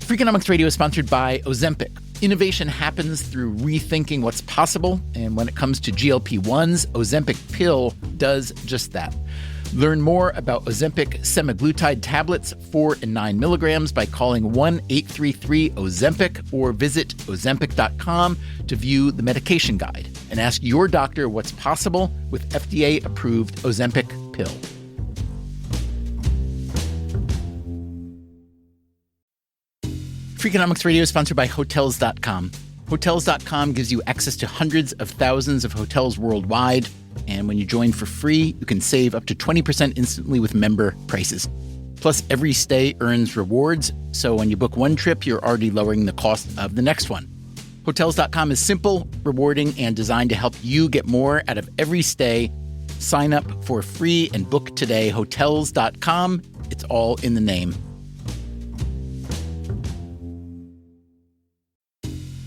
Freakonomics Radio is sponsored by Ozempic. Innovation happens through rethinking what's possible, and when it comes to GLP-1s, Ozempic pill does just that. Learn more about Ozempic semaglutide tablets, 4 and 9 milligrams, by calling 1-833-OZEMPIC or visit Ozempic.com to view the medication guide and ask your doctor what's possible with FDA-approved Ozempic pill. Freakonomics Radio is sponsored by Hotels.com. Hotels.com gives you access to hundreds of thousands of hotels worldwide, and when you join for free, you can save up to 20% instantly with member prices. Plus, every stay earns rewards, so when you book one trip, you're already lowering the cost of the next one. Hotels.com is simple, rewarding, and designed to help you get more out of every stay. Sign up for free and book today. Hotels.com. It's all in the name.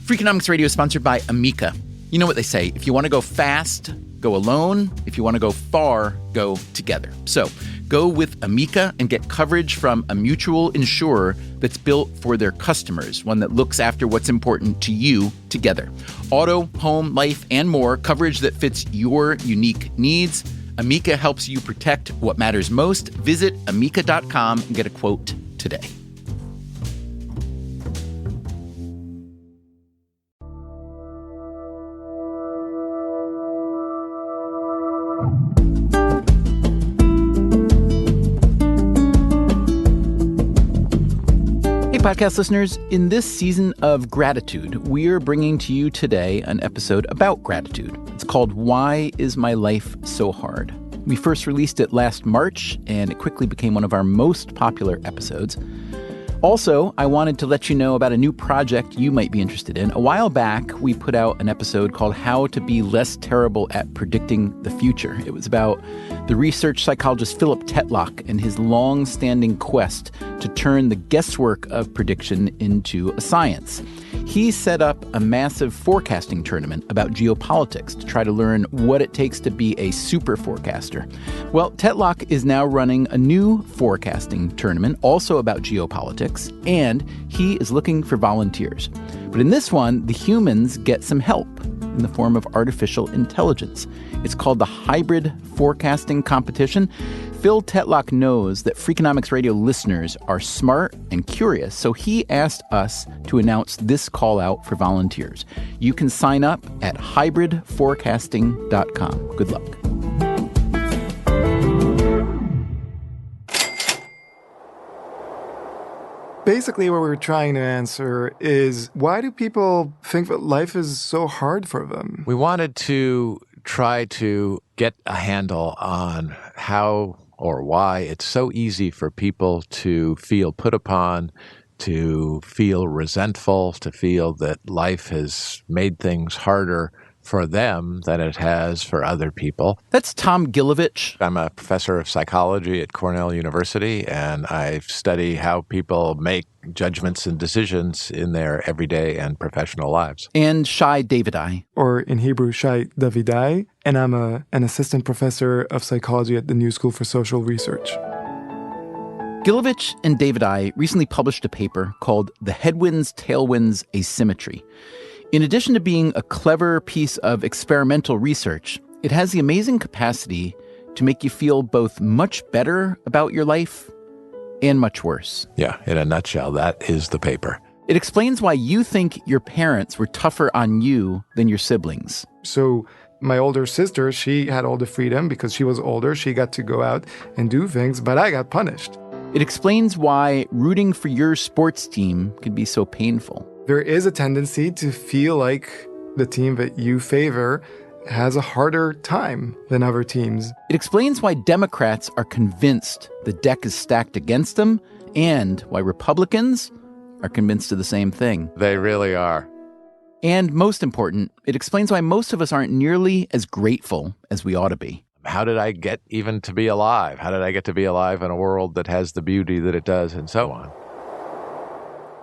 Freakonomics Radio is sponsored by Amica. You know what they say, if you want to go fast, go alone. If you want to go far, go together. So go with Amica and get coverage from a mutual insurer that's built for their customers, one that looks after what's important to you together. Auto, home, life, and more, coverage that fits your unique needs. Amica helps you protect what matters most. Visit Amica.com and get a quote today. Podcast listeners, in this season of gratitude, we're bringing to you today an episode about gratitude. It's called Why Is My Life So Hard? We first released it last March, and it quickly became one of our most popular episodes. Also, I wanted to let you know about a new project you might be interested in. A while back, we put out an episode called How to Be Less Terrible at Predicting the Future. It was about the research psychologist Philip Tetlock and his long-standing quest to turn the guesswork of prediction into a science. He set up a massive forecasting tournament about geopolitics to try to learn what it takes to be a super forecaster. Well, Tetlock is now running a new forecasting tournament, also about geopolitics, and he is looking for volunteers. But in this one, the humans get some help in the form of artificial intelligence. It's called the Hybrid Forecasting Competition. Phil Tetlock knows that Freakonomics Radio listeners are smart and curious, so he asked us to announce this call out for volunteers. You can sign up at hybridforecasting.com. Good luck. Basically, what we're trying to answer is, why do people think that life is so hard for them? We wanted to try to get a handle on how or why it's so easy for people to feel put upon, to feel resentful, to feel that life has made things harder for them than it has for other people. That's Tom Gilovich. I'm a professor of psychology at Cornell University, and I study how people make judgments and decisions in their everyday and professional lives. And Shai Davidai. Or in Hebrew, Shai Davidai, and I'm an assistant professor of psychology at the New School for Social Research. Gilovich and Davidai recently published a paper called The Headwinds, Tailwinds, Asymmetry. In addition to being a clever piece of experimental research, it has the amazing capacity to make you feel both much better about your life and much worse. Yeah, in a nutshell, that is the paper. It explains why you think your parents were tougher on you than your siblings. So my older sister, she had all the freedom because she was older. She got to go out and do things, but I got punished. It explains why rooting for your sports team can be so painful. There is a tendency to feel like the team that you favor has a harder time than other teams. It explains why Democrats are convinced the deck is stacked against them and why Republicans are convinced of the same thing. They really are. And most important, it explains why most of us aren't nearly as grateful as we ought to be. How did I get even to be alive? How did I get to be alive in a world that has the beauty that it does, and so on?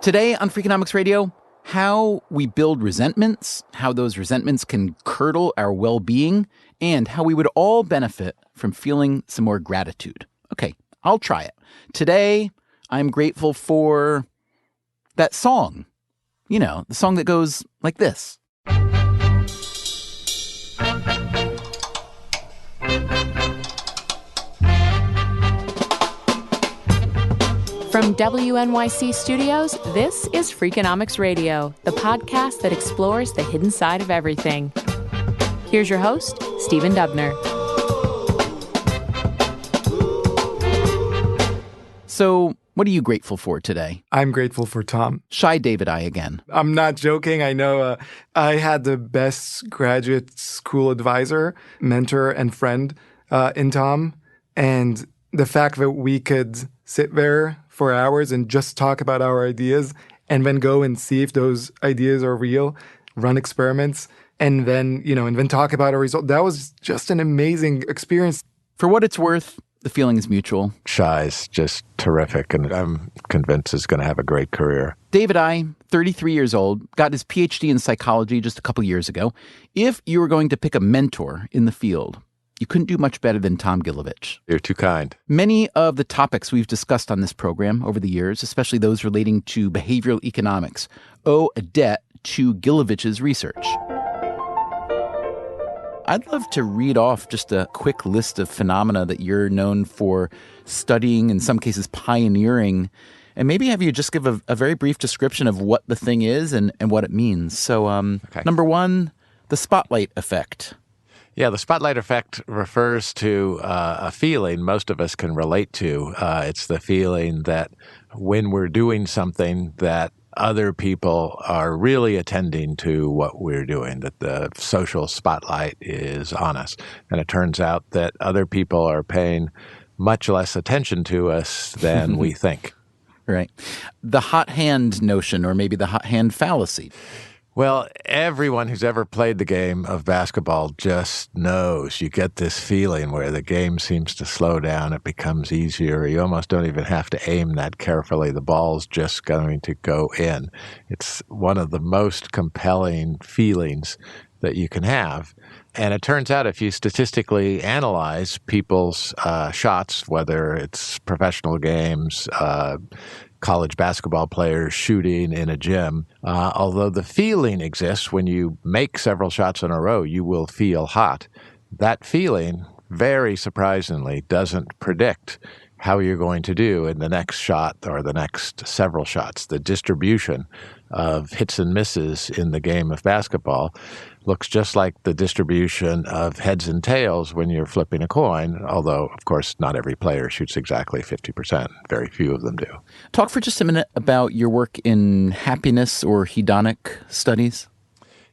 Today on Freakonomics Radio, how we build resentments, how those resentments can curdle our well-being, and how we would all benefit from feeling some more gratitude. Okay, I'll try it. Today, I'm grateful for that song. You know, the song that goes like this. From WNYC Studios, this is Freakonomics Radio, the podcast that explores the hidden side of everything. Here's your host, Stephen Dubner. So, what are you grateful for today? I'm grateful for Tom. Shy David I again. I'm not joking. I know I had the best graduate school advisor, mentor, and friend in Tom. And the fact that we could sit there for hours and just talk about our ideas and then go and see if those ideas are real, run experiments, and then, and then talk about a result. That was just an amazing experience. For what it's worth, the feeling is mutual. Shy's just terrific, and I'm convinced is going to have a great career. David I, 33 years old, got his PhD in psychology just a couple years ago. If you were going to pick a mentor in the field, you couldn't do much better than Tom Gilovich. You're too kind. Many of the topics we've discussed on this program over the years, especially those relating to behavioral economics, owe a debt to Gilovich's research. I'd love to read off just a quick list of phenomena that you're known for studying, in some cases pioneering, and maybe have you just give a very brief description of what the thing is and what it means. So, Number one, the spotlight effect. Yeah, the spotlight effect refers to a feeling most of us can relate to. It's the feeling that when we're doing something that other people are really attending to what we're doing, that the social spotlight is on us. And it turns out that other people are paying much less attention to us than we think. Right. The hot hand notion, or maybe the hot hand fallacy. Well, everyone who's ever played the game of basketball just knows you get this feeling where the game seems to slow down. It becomes easier. You almost don't even have to aim that carefully. The ball's just going to go in. It's one of the most compelling feelings that you can have. And it turns out if you statistically analyze people's shots, whether it's professional games, college basketball players shooting in a gym, although the feeling exists when you make several shots in a row, you will feel hot. That feeling, very surprisingly, doesn't predict how you're going to do in the next shot or the next several shots. The distribution of hits and misses in the game of basketball looks just like the distribution of heads and tails when you're flipping a coin, although, of course, not every player shoots exactly 50%. Very few of them do. Talk for just a minute about your work in happiness or hedonic studies.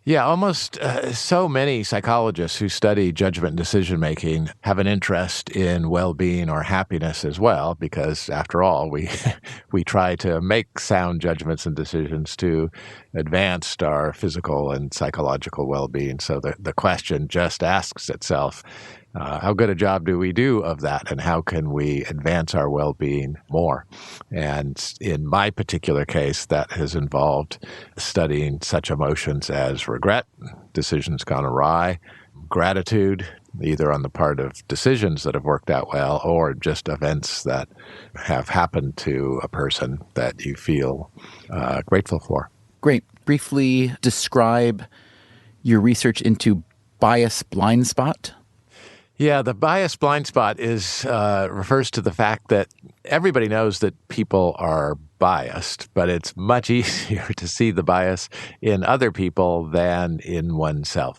Yeah, almost so many psychologists who study judgment and decision-making have an interest in well-being or happiness as well, because after all, we try to make sound judgments and decisions to advance our physical and psychological well-being. So the question just asks itself, how good a job do we do of that, and how can we advance our well-being more? And in my particular case, that has involved studying such emotions as regret, decisions gone awry, gratitude, either on the part of decisions that have worked out well or just events that have happened to a person that you feel grateful for. Great. Briefly describe your research into bias blind spot. Yeah, the bias blind spot refers to the fact that everybody knows that people are biased, but it's much easier to see the bias in other people than in oneself.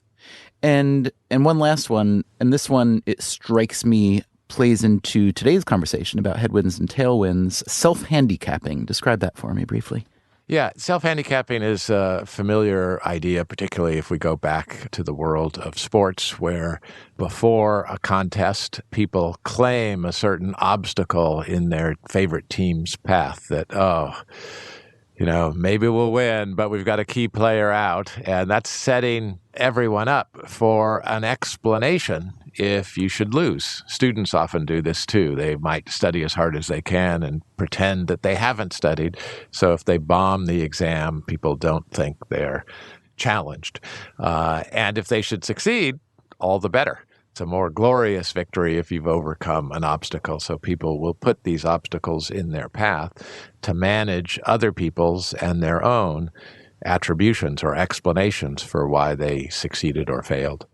And one last one, and this one, it strikes me, plays into today's conversation about headwinds and tailwinds, self-handicapping. Describe that for me briefly. Yeah, self-handicapping is a familiar idea, particularly if we go back to the world of sports, where before a contest, people claim a certain obstacle in their favorite team's path that, maybe we'll win, but we've got a key player out. And that's setting everyone up for an explanation if you should lose. Students often do this too. They might study as hard as they can and pretend that they haven't studied. So if they bomb the exam, people don't think they're challenged. And if they should succeed, all the better. It's a more glorious victory if you've overcome an obstacle. So people will put these obstacles in their path to manage other people's and their own attributions or explanations for why they succeeded or failed.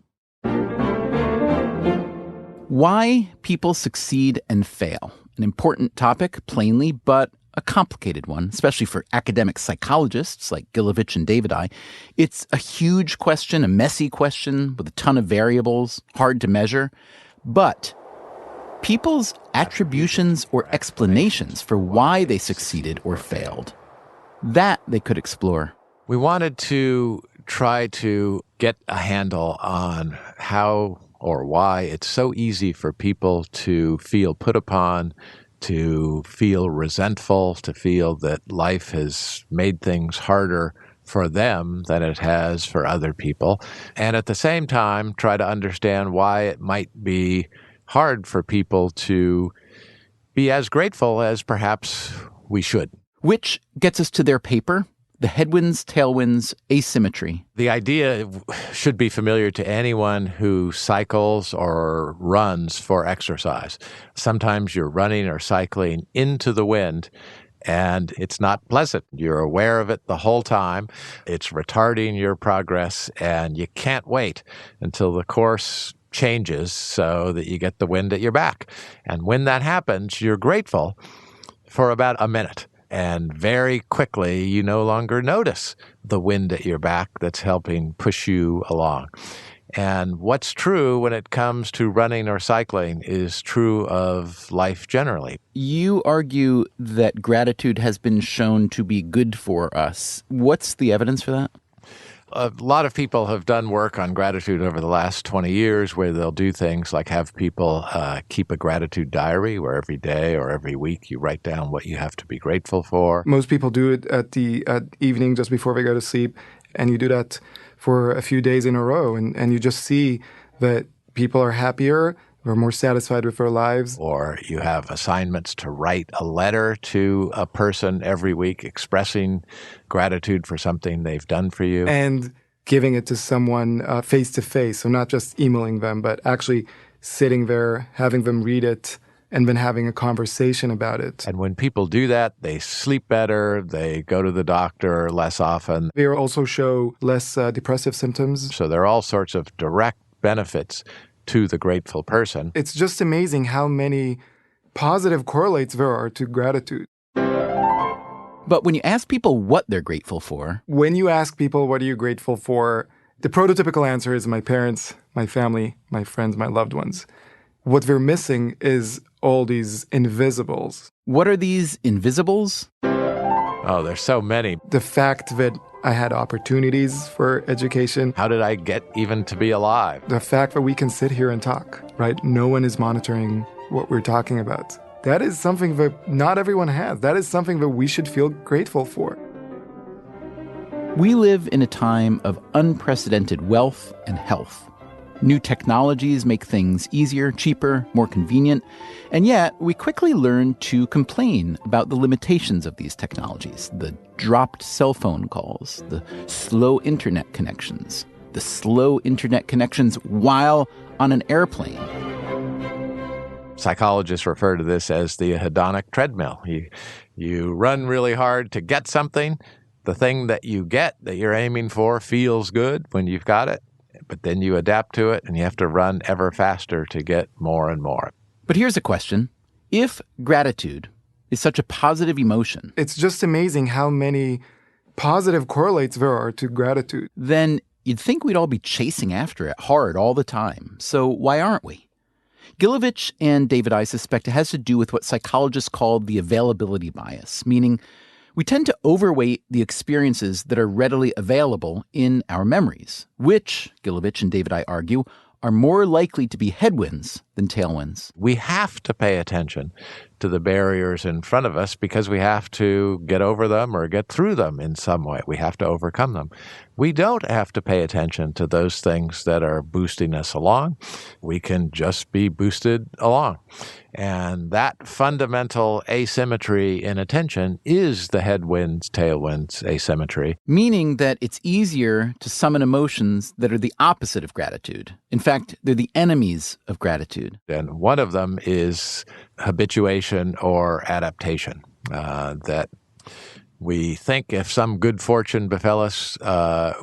Why people succeed and fail. An important topic, plainly, but a complicated one, especially for academic psychologists like Gilovich and Davidai. It's a huge question, a messy question with a ton of variables, hard to measure. But people's attributions or explanations for why they succeeded or failed, that they could explore. We wanted to try to get a handle on how or why it's so easy for people to feel put upon, to feel resentful, to feel that life has made things harder for them than it has for other people. And at the same time, try to understand why it might be hard for people to be as grateful as perhaps we should. Which gets us to their paper, The Headwinds, Tailwinds, Asymmetry. The idea should be familiar to anyone who cycles or runs for exercise. Sometimes you're running or cycling into the wind, and it's not pleasant. You're aware of it the whole time. It's retarding your progress, and you can't wait until the course changes so that you get the wind at your back. And when that happens, you're grateful for about a minute. And very quickly, you no longer notice the wind at your back that's helping push you along. And what's true when it comes to running or cycling is true of life generally. You argue that gratitude has been shown to be good for us. What's the evidence for that? A lot of people have done work on gratitude over the last 20 years where they'll do things like have people keep a gratitude diary where every day or every week you write down what you have to be grateful for. Most people do it at evening just before they go to sleep, and you do that for a few days in a row, and you just see that people are happier, they're more satisfied with their lives. Or you have assignments to write a letter to a person every week expressing gratitude for something they've done for you. And giving it to someone face to face. So not just emailing them, but actually sitting there, having them read it, and then having a conversation about it. And when people do that, they sleep better, they go to the doctor less often. They also show less depressive symptoms. So there are all sorts of direct benefits to the grateful person. It's just amazing how many positive correlates there are to gratitude. But when you ask people what they're grateful for... When you ask people, what are you grateful for? The prototypical answer is my parents, my family, my friends, my loved ones. What they're missing is all these invisibles. What are these invisibles? Oh, there's so many. The fact that I had opportunities for education. How did I get even to be alive? The fact that we can sit here and talk, right? No one is monitoring what we're talking about. That is something that not everyone has. That is something that we should feel grateful for. We live in a time of unprecedented wealth and health. New technologies make things easier, cheaper, more convenient, and yet we quickly learn to complain about the limitations of these technologies, the dropped cell phone calls, the slow internet connections while on an airplane. Psychologists refer to this as the hedonic treadmill. You run really hard to get something. The thing that you get that you're aiming for feels good when you've got it. But then you adapt to it, and you have to run ever faster to get more and more. But here's a question. If gratitude is such a positive emotion... It's just amazing how many positive correlates there are to gratitude. Then you'd think we'd all be chasing after it hard all the time. So why aren't we? Gilovich and Davidai suspect it has to do with what psychologists call the availability bias, meaning we tend to overweight the experiences that are readily available in our memories, which, Gilovich and Davidai argue, are more likely to be headwinds than tailwinds. We have to pay attention to the barriers in front of us because we have to get over them or get through them in some way. We have to overcome them. We don't have to pay attention to those things that are boosting us along. We can just be boosted along. And that fundamental asymmetry in attention is the headwinds, tailwinds asymmetry. Meaning that it's easier to summon emotions that are the opposite of gratitude. In fact, they're the enemies of gratitude. And one of them is habituation or adaptation, that we think if some good fortune befell us,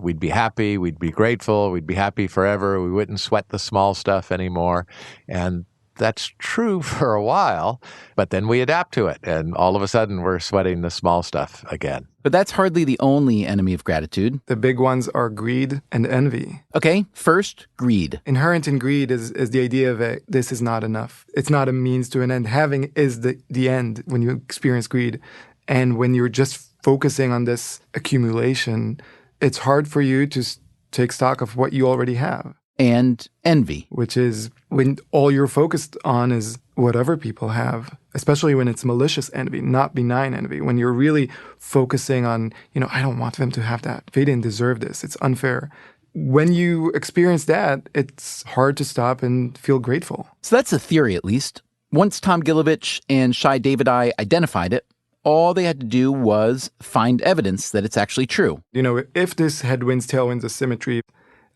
we'd be happy, we'd be grateful, we'd be happy forever, we wouldn't sweat the small stuff anymore. And that's true for a while, but then we adapt to it, and all of a sudden we're sweating the small stuff again. But that's hardly the only enemy of gratitude. The big ones are greed and envy. Okay, first, greed. Inherent in greed is the idea of this is not enough. It's not a means to an end. Having is the end when you experience greed. And when you're just focusing on this accumulation, it's hard for you to take stock of what you already have. And envy. Which is when all you're focused on is what other people have, especially when it's malicious envy, not benign envy. When you're really focusing on, I don't want them to have that. They didn't deserve this. It's unfair. When you experience that, it's hard to stop and feel grateful. So that's a theory, at least. Once Tom Gilovich and Shai Davidai identified it, all they had to do was find evidence that it's actually true. If this headwinds, tailwinds asymmetry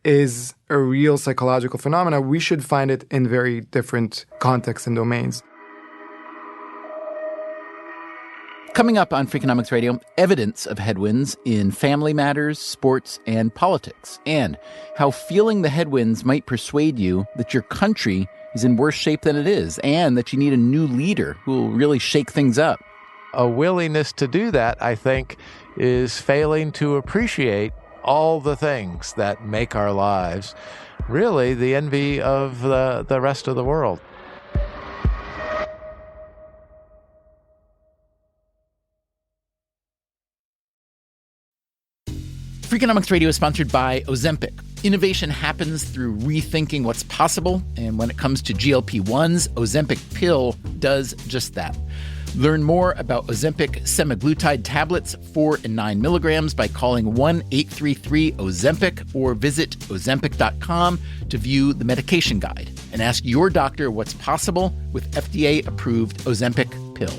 is a real psychological phenomena, we should find it in very different contexts and domains. Coming up on Freakonomics Radio, evidence of headwinds in family matters, sports, and politics, and how feeling the headwinds might persuade you that your country is in worse shape than it is, and that you need a new leader who will really shake things up. A willingness to do that, I think, is failing to appreciate all the things that make our lives really the envy of the rest of the world. Freakonomics Radio is sponsored by Ozempic. Innovation happens through rethinking what's possible, and when it comes to GLP-1s, Ozempic pill does just that. Learn more about Ozempic semaglutide tablets, 4 and 9 milligrams, by calling 1-833-OZEMPIC or visit Ozempic.com to view the medication guide and ask your doctor what's possible with FDA-approved Ozempic pill.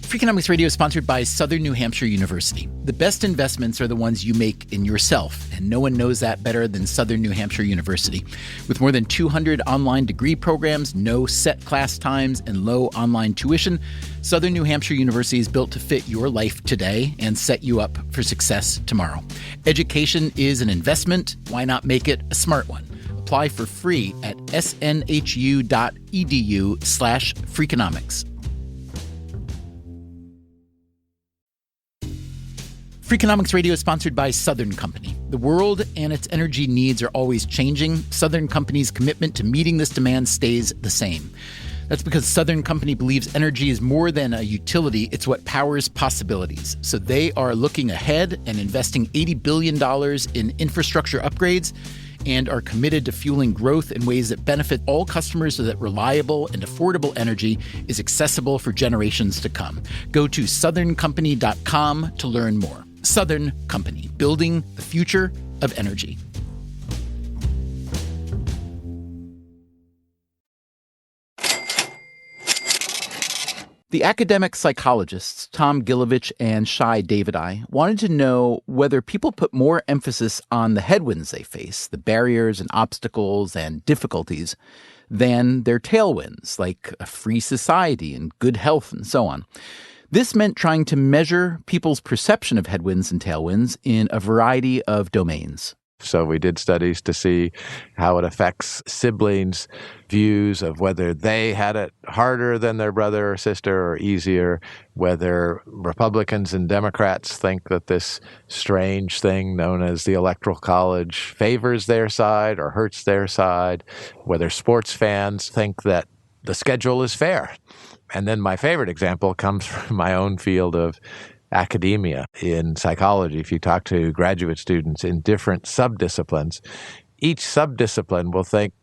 Freakonomics Radio is sponsored by Southern New Hampshire University. The best investments are the ones you make in yourself, and no one knows that better than Southern New Hampshire University. With more than 200 online degree programs, no set class times, and low online tuition, Southern New Hampshire University is built to fit your life today and set you up for success tomorrow. Education is an investment. Why not make it a smart one? Apply for free at snhu.edu/Freakonomics. Freakonomics Radio is sponsored by Southern Company. The world and its energy needs are always changing. Southern Company's commitment to meeting this demand stays the same. That's because Southern Company believes energy is more than a utility, it's what powers possibilities. So they are looking ahead and investing $80 billion in infrastructure upgrades and are committed to fueling growth in ways that benefit all customers so that reliable and affordable energy is accessible for generations to come. Go to southerncompany.com to learn more. Southern Company, building the future of energy. The academic psychologists Tom Gilovich and Shai Davidai wanted to know whether people put more emphasis on the headwinds they face, the barriers and obstacles and difficulties, than their tailwinds, like a free society and good health and so on. This meant trying to measure people's perception of headwinds and tailwinds in a variety of domains. So we did studies to see how it affects siblings' views of whether they had it harder than their brother or sister or easier, whether Republicans and Democrats think that this strange thing known as the Electoral College favors their side or hurts their side, whether sports fans think that the schedule is fair. And then my favorite example comes from my own field of academia. In psychology, if you talk to graduate students in different subdisciplines, each subdiscipline will think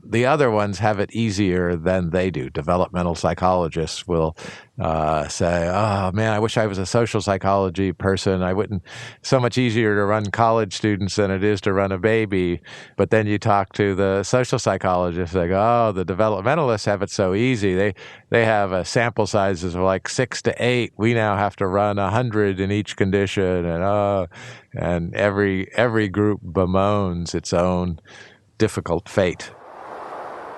the other ones have it easier than they do. Developmental psychologists will say, oh, man, I wish I was a social psychology person. I wouldn't. So much easier to run college students than it is to run a baby. But then you talk to the social psychologists, like, oh, the developmentalists have it so easy. They have sample sizes of like 6 to 8. We now have to run 100 in each condition. And every group bemoans its own difficult fate.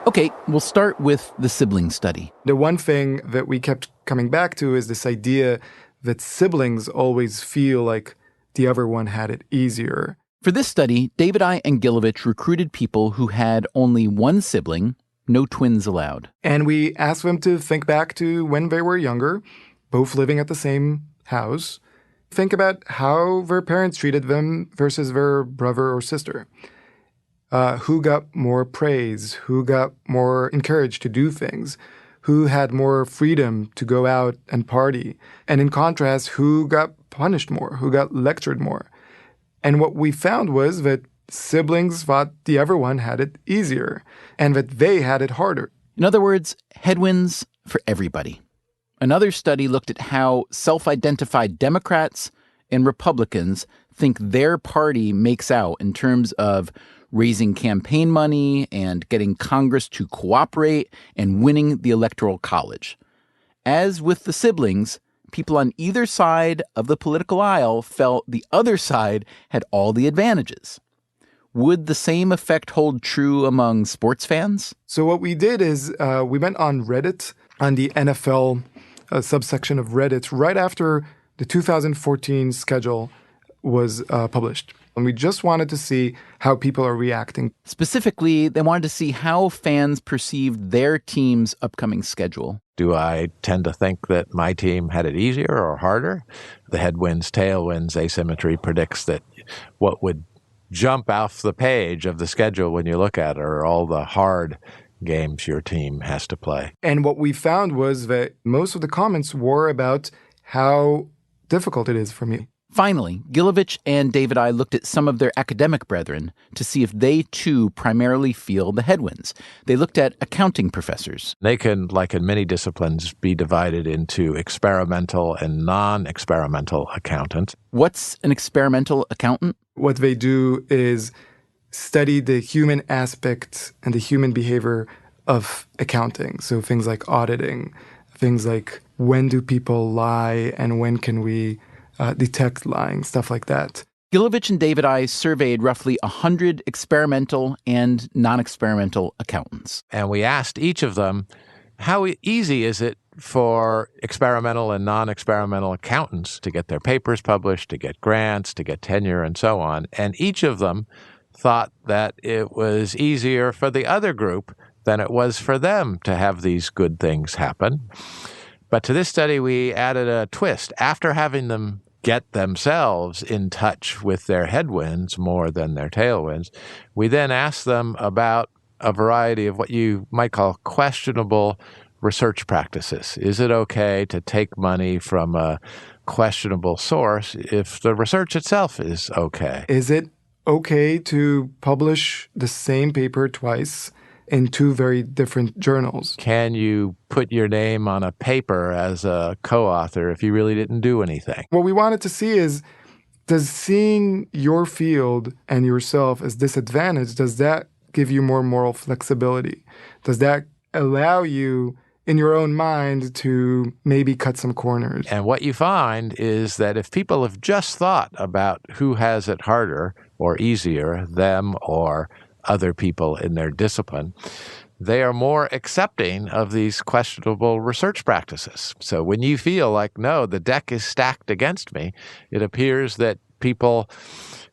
Okay, we'll start with the sibling study. The one thing that we kept coming back to is this idea that siblings always feel like the other one had it easier. For this study, Davidai and Gilovich recruited people who had only one sibling, no twins allowed. And we asked them to think back to when they were younger, both living at the same house. Think about how their parents treated them versus their brother or sister. Who got more praise, who got more encouraged to do things, who had more freedom to go out and party, and in contrast, who got punished more, who got lectured more. And what we found was that siblings thought the other one had it easier, and that they had it harder. In other words, headwinds for everybody. Another study looked at how self-identified Democrats and Republicans think their party makes out in terms of raising campaign money and getting Congress to cooperate and winning the Electoral College. As with the siblings, people on either side of the political aisle felt the other side had all the advantages. Would the same effect hold true among sports fans? So what we did is we went on Reddit, on the NFL subsection of Reddit, right after the 2014 schedule was published. And we just wanted to see how people are reacting. Specifically, they wanted to see how fans perceived their team's upcoming schedule. Do I tend to think that my team had it easier or harder? The headwinds, tailwinds asymmetry predicts that what would jump off the page of the schedule when you look at it are all the hard games your team has to play. And what we found was that most of the comments were about how difficult it is for me. Finally, Gilovich and Davidai looked at some of their academic brethren to see if they too primarily feel the headwinds. They looked at accounting professors. They can, like in many disciplines, be divided into experimental and non-experimental accountants. What's an experimental accountant? What they do is study the human aspect and the human behavior of accounting. So things like auditing, things like when do people lie and when can we detect lying, stuff like that. Gilovich and Davidai surveyed roughly 100 experimental and non-experimental accountants. And we asked each of them, how easy is it for experimental and non-experimental accountants to get their papers published, to get grants, to get tenure, and so on? And each of them thought that it was easier for the other group than it was for them to have these good things happen. But to this study, we added a twist. After having them get themselves in touch with their headwinds more than their tailwinds, we then asked them about a variety of what you might call questionable research practices. Is it okay to take money from a questionable source if the research itself is okay? Is it okay to publish the same paper twice in two very different journals? Can you put your name on a paper as a co-author if you really didn't do anything? What we wanted to see is, does seeing your field and yourself as disadvantaged, does that give you more moral flexibility? Does that allow you, in your own mind, to maybe cut some corners? And what you find is that if people have just thought about who has it harder or easier, them or other people in their discipline, they are more accepting of these questionable research practices. So when you feel like, no, the deck is stacked against me, it appears that people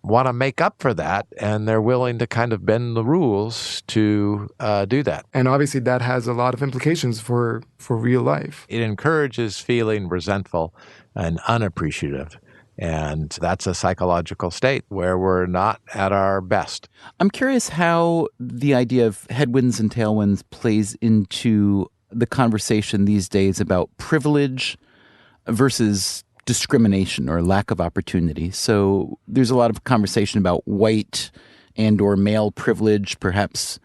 want to make up for that, and they're willing to kind of bend the rules to do that. And obviously that has a lot of implications for real life. It encourages feeling resentful and unappreciative. And that's a psychological state where we're not at our best. I'm curious how the idea of headwinds and tailwinds plays into the conversation these days about privilege versus discrimination or lack of opportunity. So there's a lot of conversation about white and or male privilege. Perhaps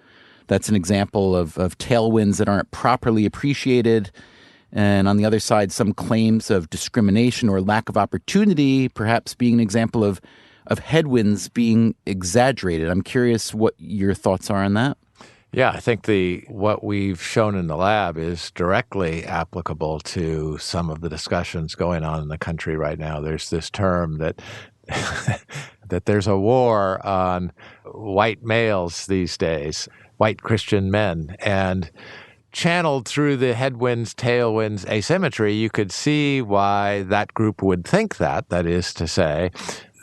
that's an example of tailwinds that aren't properly appreciated. And on the other side, some claims of discrimination or lack of opportunity, perhaps being an example of headwinds being exaggerated. I'm curious what your thoughts are on that. Yeah, I think what we've shown in the lab is directly applicable to some of the discussions going on in the country right now. There's this term that that there's a war on white males these days, white Christian men, and channeled through the headwinds, tailwinds asymmetry, you could see why that group would think that. That is to say,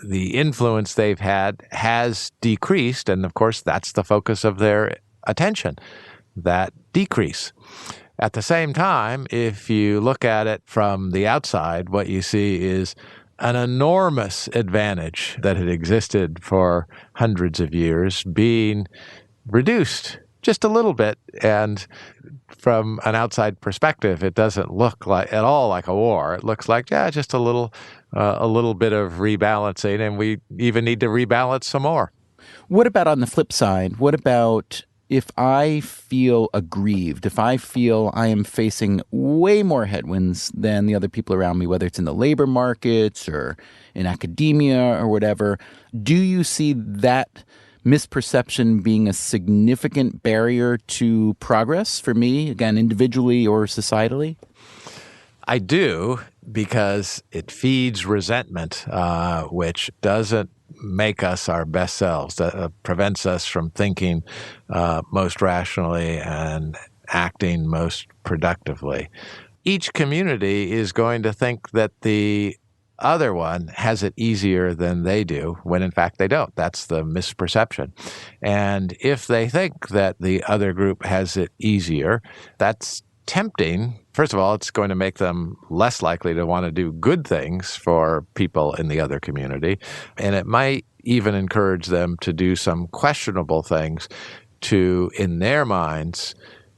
the influence they've had has decreased, and of course, that's the focus of their attention, that decrease. At the same time, if you look at it from the outside, what you see is an enormous advantage that had existed for hundreds of years being reduced just a little bit. And from an outside perspective, it doesn't look like at all like a war. It looks like, just a little bit of rebalancing, and we even need to rebalance some more. What about on the flip side? What about if I feel aggrieved, if I feel I am facing way more headwinds than the other people around me, whether it's in the labor markets or in academia or whatever, do you see that misperception being a significant barrier to progress for me, again, individually or societally? I do, because it feeds resentment, which doesn't make us our best selves, that prevents us from thinking most rationally and acting most productively. Each community is going to think that the other one has it easier than they do, when in fact they don't. That's the misperception. And if they think that the other group has it easier, that's tempting. First of all, it's going to make them less likely to want to do good things for people in the other community. And it might even encourage them to do some questionable things to, in their minds,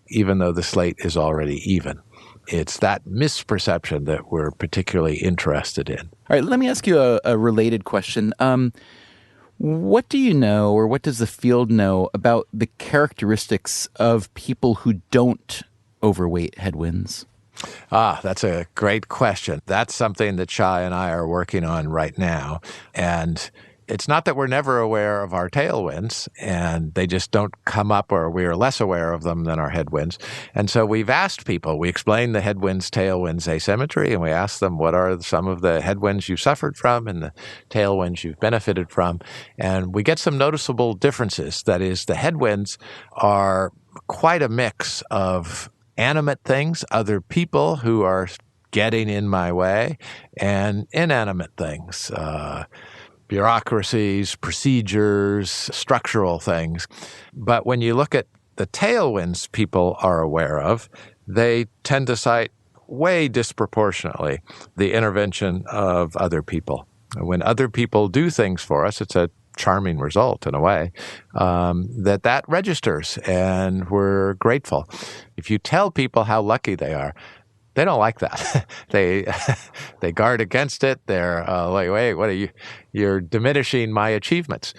even though the slate is already even. It's that misperception that we're particularly interested in. All right, let me ask you a related question. What do you know, or what does the field know about the characteristics of people who don't overweight headwinds? That's a great question. That's something that Shai and I are working on right now. And it's not that we're never aware of our tailwinds, and they just don't come up, or we're less aware of them than our headwinds. And so we've asked people, we explain the headwinds, tailwinds asymmetry, and we ask them, what are some of the headwinds you've suffered from and the tailwinds you've benefited from? And we get some noticeable differences. That is, the headwinds are quite a mix of animate things, other people who are getting in my way, and inanimate things, bureaucracies, procedures, structural things. But when you look at the tailwinds people are aware of, they tend to cite way disproportionately the intervention of other people. When other people do things for us, it's a charming result in a way, that registers, and we're grateful. If you tell people how lucky they are, they don't like that. They guard against it. They're like, wait, what are you? You're diminishing my achievements.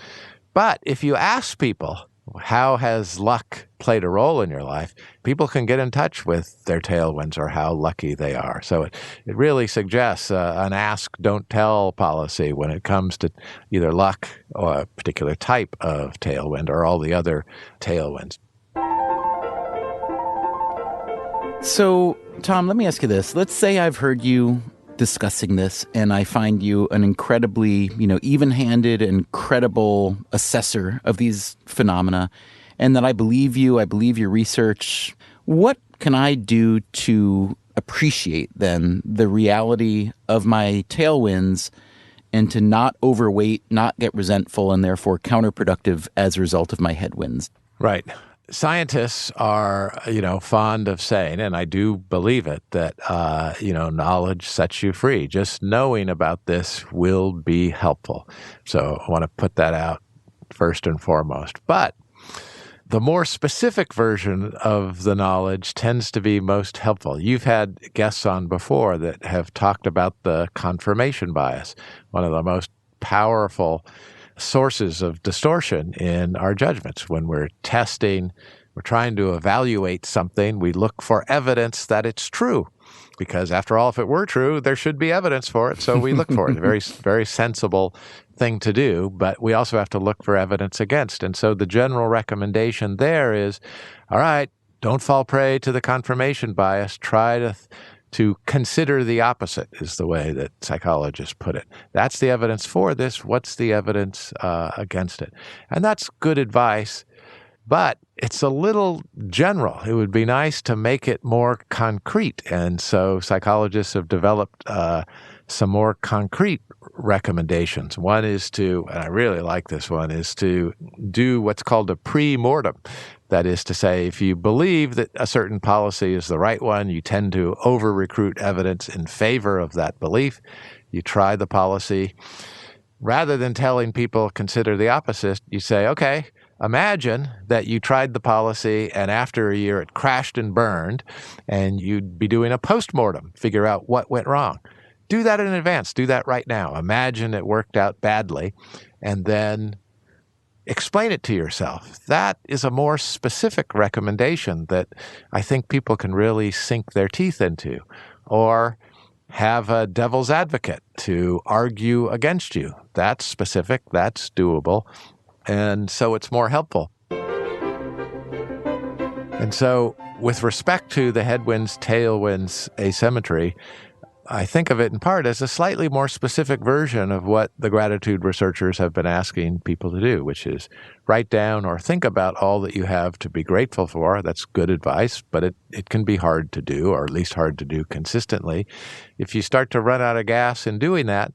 But if you ask people, how has luck played a role in your life? People can get in touch with their tailwinds or how lucky they are. So it really suggests an ask, don't tell policy when it comes to either luck or a particular type of tailwind or all the other tailwinds. So, Tom, let me ask you this. Let's say I've heard you discussing this, and I find you an incredibly, even-handed and credible assessor of these phenomena, and that I believe you, I believe your research. What can I do to appreciate, then, the reality of my tailwinds and to not overweight, not get resentful, and therefore counterproductive as a result of my headwinds? Right. Scientists are, fond of saying, and I do believe it, that, knowledge sets you free. Just knowing about this will be helpful. So I want to put that out first and foremost. But the more specific version of the knowledge tends to be most helpful. You've had guests on before that have talked about the confirmation bias, one of the most powerful sources of distortion in our judgments. When we're testing, we're trying to evaluate something, we look for evidence that it's true. Because after all, if it were true, there should be evidence for it, so we look for it. A very, very sensible thing to do, but we also have to look for evidence against. And so the general recommendation there is, all right, don't fall prey to the confirmation bias. Try to consider the opposite, is the way that psychologists put it. That's the evidence for this. What's the evidence against it? And that's good advice, but it's a little general. It would be nice to make it more concrete. And so psychologists have developed some more concrete recommendations. One is to, and I really like this one, is to do what's called a pre-mortem. That is to say, if you believe that a certain policy is the right one, you tend to over-recruit evidence in favor of that belief. You try the policy. Rather than telling people consider the opposite, you say, okay, imagine that you tried the policy and after a year it crashed and burned, and you'd be doing a post-mortem, figure out what went wrong. Do that in advance. Do that right now. Imagine it worked out badly, and then explain it to yourself. That is a more specific recommendation that I think people can really sink their teeth into. Or have a devil's advocate to argue against you. That's specific. That's doable. And so it's more helpful. And so with respect to the headwinds, tailwinds asymmetry, I think of it in part as a slightly more specific version of what the gratitude researchers have been asking people to do, which is write down or think about all that you have to be grateful for. That's good advice, but it can be hard to do, or at least hard to do consistently. If you start to run out of gas in doing that,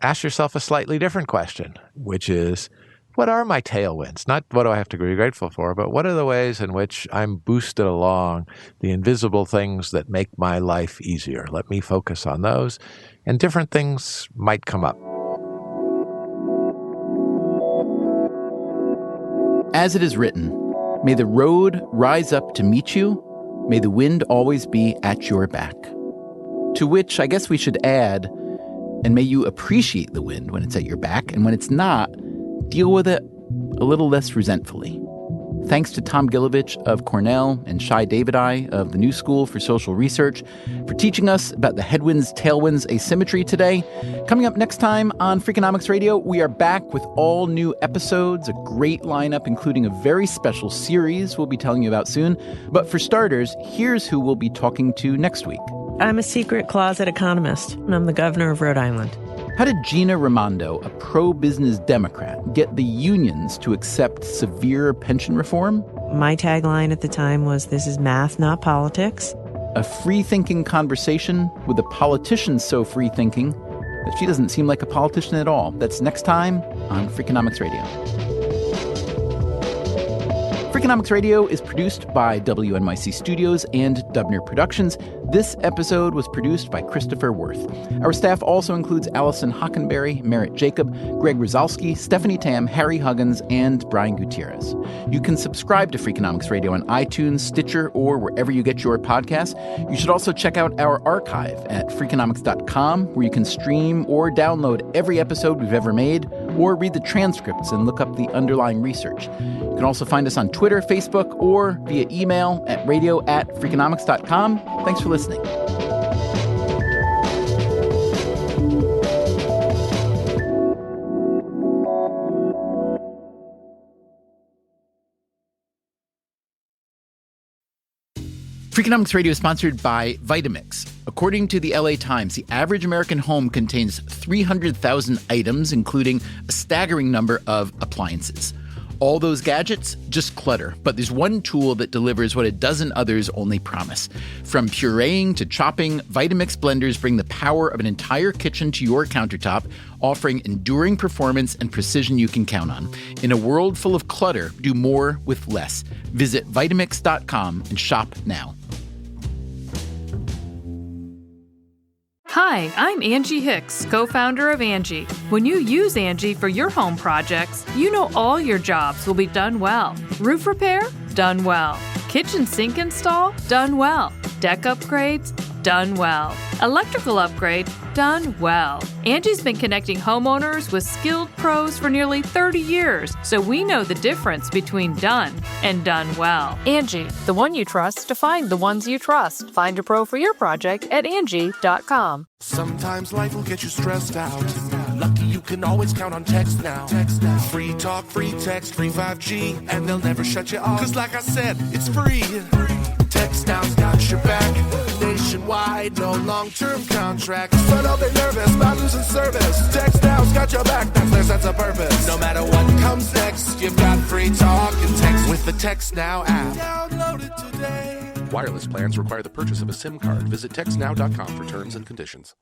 ask yourself a slightly different question, which is, what are my tailwinds? Not what do I have to be grateful for, but what are the ways in which I'm boosted along, the invisible things that make my life easier? Let me focus on those, and different things might come up. As it is written, may the road rise up to meet you, may the wind always be at your back. To which I guess we should add, and may you appreciate the wind when it's at your back, and when it's not, deal with it a little less resentfully. Thanks to Tom Gilovich of Cornell and Shai Davidai of the New School for Social Research for teaching us about the headwinds, tailwinds asymmetry today. Coming up next time on Freakonomics Radio, we are back with all new episodes, a great lineup, including a very special series we'll be telling you about soon. But for starters, here's who we'll be talking to next week. I'm a secret closet economist, and I'm the governor of Rhode Island. How did Gina Raimondo, a pro-business Democrat, get the unions to accept severe pension reform? My tagline at the time was, "This is math, not politics." A free-thinking conversation with a politician so free-thinking that she doesn't seem like a politician at all. That's next time on Freakonomics Radio. Freakonomics Radio is produced by WNYC Studios and Dubner Productions. This episode was produced by Christopher Worth. Our staff also includes Allison Hockenberry, Merritt Jacob, Greg Rozalski, Stephanie Tam, Harry Huggins, and Brian Gutierrez. You can subscribe to Freakonomics Radio on iTunes, Stitcher, or wherever you get your podcasts. You should also check out our archive at Freakonomics.com, where you can stream or download every episode we've ever made, or read the transcripts and look up the underlying research. You can also find us on Twitter, Facebook, or via email at radio@Freakonomics.com. Thanks for listening. Freakonomics Radio is sponsored by Vitamix. According to the LA Times, the average American home contains 300,000 items, including a staggering number of appliances. All those gadgets, just clutter. But there's one tool that delivers what a dozen others only promise. From pureeing to chopping, Vitamix blenders bring the power of an entire kitchen to your countertop, offering enduring performance and precision you can count on. In a world full of clutter, do more with less. Visit Vitamix.com and shop now. Hi, I'm Angie Hicks, co-founder of Angie. When you use Angie for your home projects, you know all your jobs will be done well. Roof repair? Done well. Kitchen sink install? Done well. Deck upgrades? Done well. Electrical upgrade? Done well. Angie's been connecting homeowners with skilled pros for nearly 30 years, so we know the difference between done and done well. Angie, the one you trust to find the ones you trust. Find a pro for your project at Angie.com. Sometimes life will get you stressed out. Lucky you can always count on text now. Free talk, free text, free 5G, and they'll never shut you off. 'Cause like I said, it's free. Text Now's got your back. Nationwide, no long-term contract. But oh, they're nervous about losing service. Text Now's got your back, that's their sense of purpose. No matter what comes next, you've got free talk and text with the Text Now app. Download it today. Wireless plans require the purchase of a SIM card. Visit textnow.com for terms and conditions.